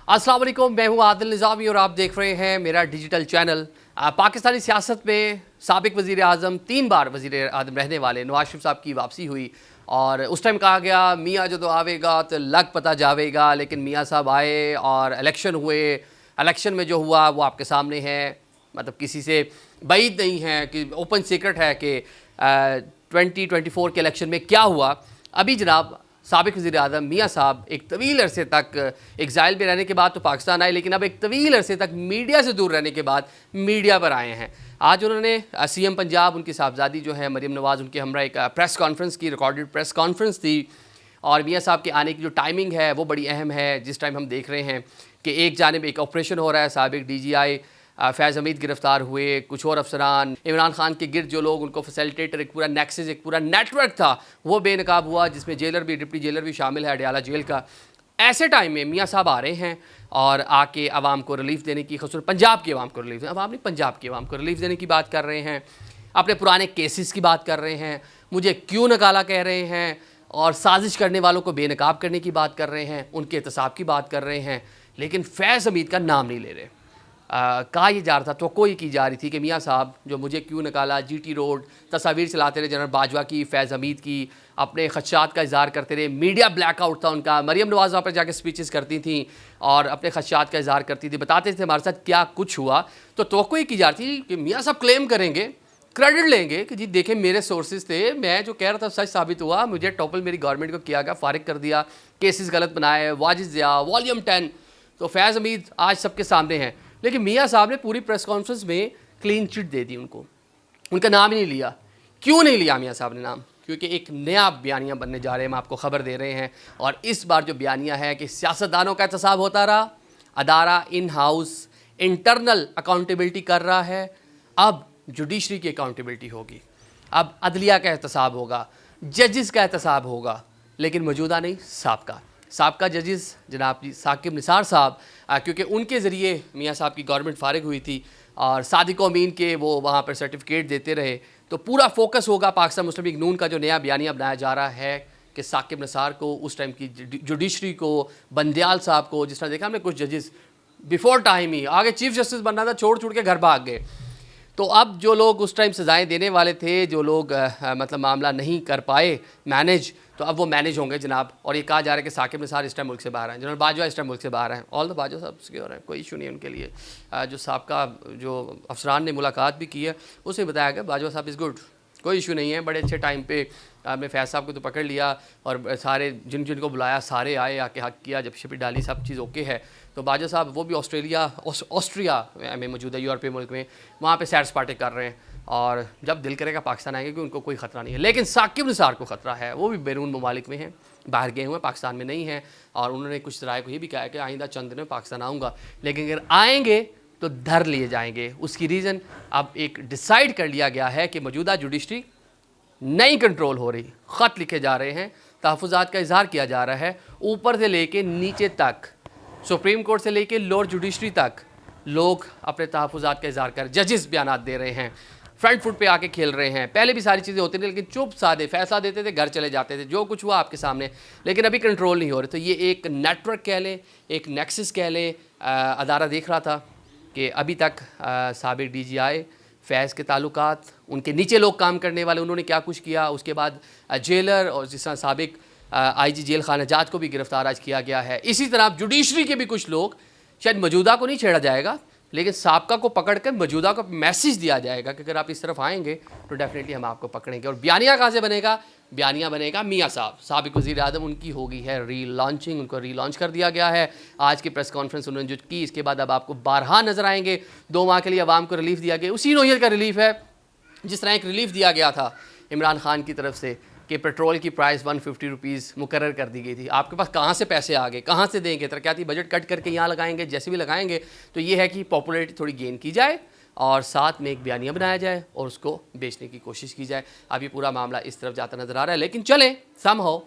अस्सलाम वालेकुम, मैं हूँ आदिल निज़ामी और आप देख रहे हैं मेरा डिजिटल चैनल। पाकिस्तानी सियासत में साबिक वज़ीर आज़म 3 बार वज़ीर आज़म रहने वाले नवाज शरीफ साहब की वापसी हुई और उस टाइम कहा गया मियाँ जो तो आवेगा तो लग पता जावेगा, लेकिन मियाँ साहब आए और इलेक्शन हुए। इलेक्शन में जो हुआ वो आपके सामने है, मतलब किसी से बाइद नहीं है कि ओपन सीक्रेट है कि 2024 के इलेक्शन में क्या हुआ। अभी जनाब साबिक वज़ीर आज़म मियाँ साहब एक तवील अरसे तक एग्ज़ाइल में रहने के बाद तो पाकिस्तान आए, लेकिन अब एक तवील अरसे तक मीडिया से दूर रहने के बाद मीडिया पर आए हैं। आज उन्होंने सीएम पंजाब उनकी साहबजादी जो है मरीम नवाज़, उनके हमरा एक प्रेस कॉन्फ्रेंस की, रिकॉर्डेड प्रेस कॉन्फ्रेंस थी। और मियाँ साहब के आने की जो टाइमिंग है वो बड़ी अहम है। जिस टाइम हम देख रहे हैं कि एक जानिब एक ऑपरेशन हो रहा है, साबिक DGI फैज़ हमीद गिरफ्तार हुए, कुछ और अफसरान, इमरान खान के गिर्द जो लोग उनको फैसिलिटेटर, एक पूरा नेक्सस, एक पूरा नेटवर्क था वो बेनकाब हुआ, जिसमें जेलर भी, डिप्टी जेलर भी शामिल है अडयाला जेल का। ऐसे टाइम में मियाँ साहब आ रहे हैं और आके आवाम को रिलीफ देने की, ख़ुसूसन पंजाब की आवाम को रिलीफ, आवाम नहीं पंजाब की आवाम को रिलीफ देने की बात कर रहे हैं। अपने पुराने केसेस की बात कर रहे हैं, मुझे क्यों नकाला कह रहे हैं, और साजिश करने वालों को बेनकाब करने की बात कर रहे हैं, उनके एहतसाब की बात कर रहे हैं, लेकिन फैज़ हमीद का नाम नहीं ले रहे। कहा यह जा रहा था, तो कोई की जा रही थी कि मियाँ साहब जो मुझे क्यों निकाला, GT रोड तस्वीर चलाते रहे जनरल बाजवा की, फैज़ हमीद की, अपने खदशात का इज़हार करते रहे, मीडिया ब्लैकआउट था उनका, मरीम नवाज़ वहाँ पर जाकर स्पीचेस करती थी और अपने खदशात का इज़हार करती थी, बताते थे हमारे साथ क्या कुछ हुआ। तो कोई की जा रही थी कि मियाँ साहब क्लेम करेंगे, क्रेडिट लेंगे कि जी देखें मेरे सोर्सेज थे, मैं जो कह रहा था सच साबित हुआ, मुझे टॉपल मेरी गवर्नमेंट को किया गया, फारिग कर दिया, केसेस गलत बनाए, वाजिद ज़िया वॉल्यूम 10। तो फैज़ हमीद आज सबके सामने हैं, लेकिन मियाँ साहब ने पूरी प्रेस कॉन्फ्रेंस में क्लीन चिट दे दी उनको, उनका नाम ही नहीं लिया। क्यों नहीं लिया मियाँ साहब ने नाम? क्योंकि एक नया बयानिया बनने जा रहे हैं, हम आपको खबर दे रहे हैं। और इस बार जो बयानिया है कि सियासतदानों का एहतसाब होता रहा, अदारा इन हाउस इंटरनल अकाउंटेबिलिटी कर रहा है, अब जुडिशरी की अकाउंटेबिलिटी होगी, अब अदलिया का एहतसाब होगा, जजेस का एहतसाब होगा, लेकिन मौजूदा नहीं, साबका जजेस जनाब जी साकिब निसार साहब, क्योंकि उनके ज़रिए मियाँ साहब की गवर्नमेंट फारिग हुई थी और सादिक अमीन के वो वहाँ पर सर्टिफिकेट देते रहे, तो पूरा फोकस होगा पाकिस्तान मुस्लिम लीग नून का जो नया बयानिया बनाया जा रहा है कि साकिब निसार को, उस टाइम की जुडिशरी को, बंदयाल साहब को, जिस तरह देखा हमने कुछ जजेस बिफोर टाइम ही आगे चीफ जस्टिस बनना था, छोड़ के घर भाग गए। तो अब जो लोग उस टाइम सज़ाएँ देने वाले थे, जो लोग मतलब मामला नहीं कर पाए मैनेज, तो अब वो मैनेज होंगे जनाब। और ये कहा जा रहा है कि साकिब निसार इस टाइम मुल्क से बाहर हैं, जनरल बाजवा इस टाइम मुल्क से बाहर हैं, ऑल द बाजवा साहब सिक्योर हैं, कोई इशू नहीं है उनके लिए। जो साहबका जो अफसरान ने मुलाकात भी की है उसे बताया गया बाजवा साहब इज़ गुड, कोई इशू नहीं है। बड़े अच्छे टाइम पे आपने फैज़ साहब को तो पकड़ लिया और सारे जिनको बुलाया सारे आए, आके हक किया, जब शिपी डाली सब चीज़ ओके है। तो बाजवा साहब वो भी ऑस्ट्रिया में मौजूद है, यूरोपीय मुल्क में, वहाँ पे सैर सपाटे कर रहे हैं और जब दिल करेगा पाकिस्तान आएंगे, क्योंकि उनको कोई ख़तरा नहीं है। लेकिन साकिब निसार को ख़तरा है, वो भी बैरून ममालिक में हैं, बाहर गए हुए हैं, पाकिस्तान में नहीं हैं। और उन्होंने कुछ राय को ये भी कहा है कि आइंदा चंद दिन में पाकिस्तान आऊँगा, लेकिन अगर आएँगे तो धर लिए जाएंगे। उसकी रीज़न अब एक डिसाइड कर लिया गया है कि मौजूदा जुडिशरी नहीं कंट्रोल हो रही, ख़त लिखे जा रहे हैं, तहफ़्फ़ुज़ात का इज़हार किया जा रहा है, ऊपर से लेके नीचे तक, सुप्रीम कोर्ट से लेके लोअर जुडिशरी तक लोग अपने तहफ़्फ़ुज़ात का इज़हार कर, जजेस बयानात दे रहे हैं, फ्रंट फुट पे आके खेल रहे हैं। पहले भी सारी चीज़ें होती थी, लेकिन चुप सादे फैसला देते थे, घर चले जाते थे, जो कुछ हुआ आपके सामने, लेकिन अभी कंट्रोल नहीं हो रहे। तो ये एक नेटवर्क कह लें, एक नेक्सस कह लें। अदारा देख रहा था कि अभी तक साबिक DGI फैज़ के ताल्लुकात, उनके नीचे लोग काम करने वाले, उन्होंने क्या कुछ किया, उसके बाद जेलर और जिस तरह साबिक IG जेल खाना जात को भी गिरफ्तार आज किया गया है। इसी तरह जुडिशरी के भी कुछ लोग, शायद मौजूदा को नहीं छेड़ा जाएगा, लेकिन साबका को पकड़ कर मौजूदा को मैसेज दिया जाएगा कि अगर आप इस तरफ आएंगे तो डेफिनेटली हम आपको पकड़ेंगे। और बयानिया कहाँ से बनेगा? बयानिया बनेगा मियाँ साहब, साबिक वज़ीर आज़म, उनकी होगी है रीलॉन्चिंग, उनको रीलॉन्च कर दिया गया है। आज की प्रेस कॉन्फ्रेंस उन्होंने जो की, इसके बाद अब आपको बारहा नज़र आएंगे। 2 माह के लिए आवाम को रिलीफ दिया गया, उसी नोयत का रिलीफ है जिस तरह एक रिलीफ दिया गया था इमरान खान की तरफ से कि पेट्रोल की प्राइस 150 रुपीज़ मुकर्रर कर दी गई थी। आपके पास कहाँ से पैसे आ गए, कहाँ से देंगे? तरक्याती बजट कट करके यहाँ लगाएंगे, जैसे भी लगाएंगे। तो ये है कि पॉपुलैरिटी थोड़ी गेन की जाए और साथ में एक बयानिया बनाया जाए और उसको बेचने की कोशिश की जाए। अब ये पूरा मामला इस तरफ जाता नज़र आ रहा है, लेकिन चले समहाउ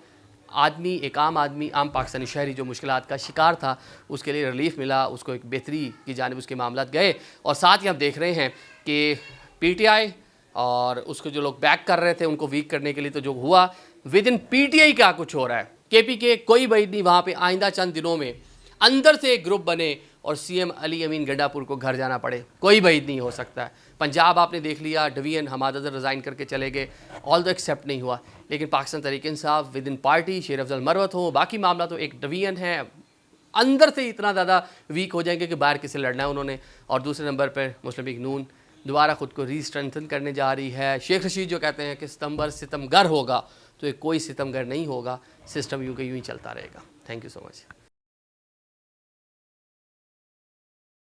आदमी, एक आम आदमी, आम पाकिस्तानी शहरी जो मुश्किलात का शिकार था, उसके लिए रिलीफ मिला, उसको एक बेहतरी की जानिब उसके मामलात गए। और साथ ही हम देख रहे हैं कि PTI और उसको जो लोग बैक कर रहे थे उनको वीक करने के लिए, तो जो हुआ विद इन PTI क्या कुछ हो रहा है, KPK कोई वही नहीं वहाँ पे। आइंदा चंद दिनों में अंदर से एक ग्रुप बने और सीएम अली अमीन गंडापुर को घर जाना पड़े, कोई वहीद नहीं हो सकता है। पंजाब आपने देख लिया, डिवीजन हमाद अजहर रिज़ाइन करके चले गए, ऑल द एक्सेप्ट नहीं हुआ। लेकिन Pakistan Tehreek Insaf with in party शेर अफजल मरवत हो, बाकी मामला तो एक डिवीजन है, अंदर से इतना ज़्यादा वीक हो जाएंगे कि बाहर किसे लड़ना है उन्होंने। और दूसरे नंबर पर मुस्लिम लीग नून दोबारा ख़ुद को रीस्ट्रेंथन करने जा रही है। शेख रशीद जो कहते हैं कि सितंबर सितमगर होगा, तो ये कोई सितमगर नहीं होगा, सिस्टम यूँ के यूँ ही चलता रहेगा। Thank you so much.